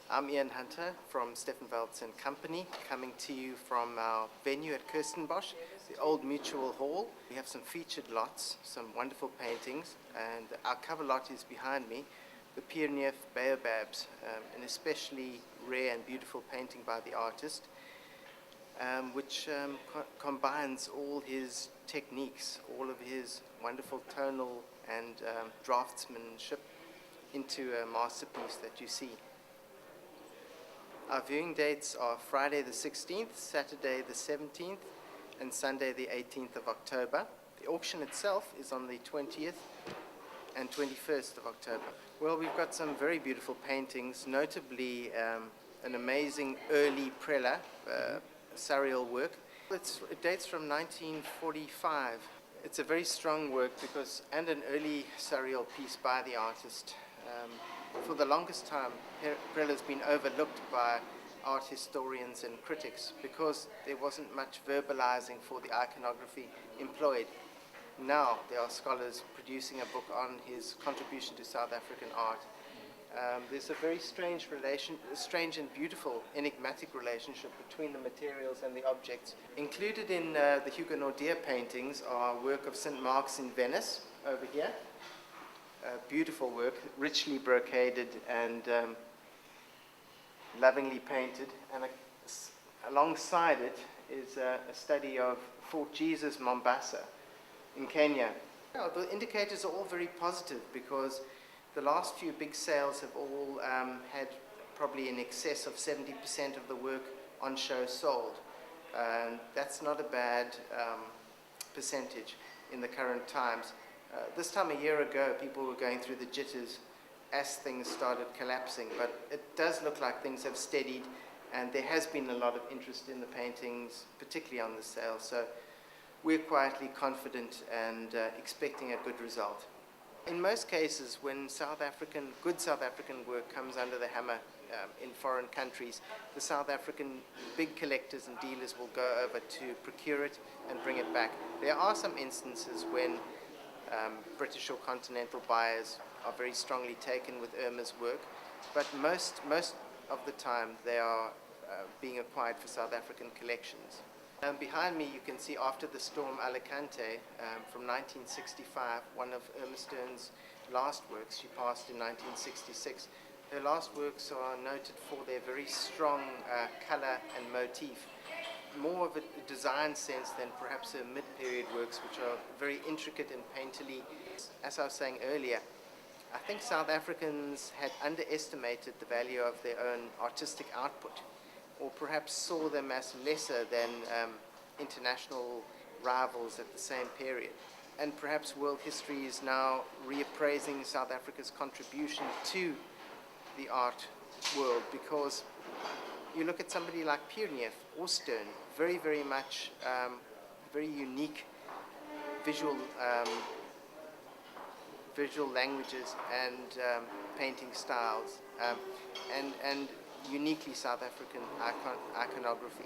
I'm Ian Hunter from Steffenvelds and Company, coming to you from our venue at Kirstenbosch, the old Mutual Hall. We have some featured lots, some wonderful paintings, and our cover lot is behind me, the Pioneer Baobabs, an especially rare and beautiful painting by the artist, which combines all his techniques, all of his wonderful tonal and draftsmanship into a masterpiece that you see. Our viewing dates are Friday the 16th, Saturday the 17th, and Sunday the 18th of October. The auction itself is on the 20th and 21st of October. Well, we've got some very beautiful paintings, notably an amazing early prela, surreal work. It dates from 1945. It's a very strong work and an early surreal piece by the artist. For the longest time, Prela has been overlooked by art historians and critics because there wasn't much verbalizing for the iconography employed. Now there are scholars producing a book on his contribution to South African art. There's a very strange and beautiful, enigmatic relationship between the materials and the objects. Included in the Huguenot paintings are work of St. Mark's in Venice, over here. Beautiful work, richly brocaded and lovingly painted, and alongside it is a study of Fort Jesus, Mombasa, in Kenya. The indicators are all very positive because the last few big sales have all had probably in excess of 70% of the work on show sold. That's not a bad percentage in the current times. This time a year ago, people were going through the jitters as things started collapsing, but it does look like things have steadied, and there has been a lot of interest in the paintings, particularly on the sale. So we're quietly confident and expecting a good result. In most cases, when good South African work comes under the hammer in foreign countries, the South African big collectors and dealers will go over to procure it and bring it back. There are some instances when British or continental buyers are very strongly taken with Irma's work, but most of the time they are being acquired for South African collections. Behind me you can see After the Storm Alicante from 1965, one of Irma Stern's last works. She passed in 1966. Her last works are noted for their very strong color and motif. More of a design sense than perhaps her mid-period works, which are very intricate and painterly. As I was saying earlier, I think South Africans had underestimated the value of their own artistic output, or perhaps saw them as lesser than international rivals at the same period. And perhaps world history is now reappraising South Africa's contribution to the art world, because you look at somebody like Pioneer or Stern, very, very much very unique visual languages and painting styles, and uniquely South African iconography.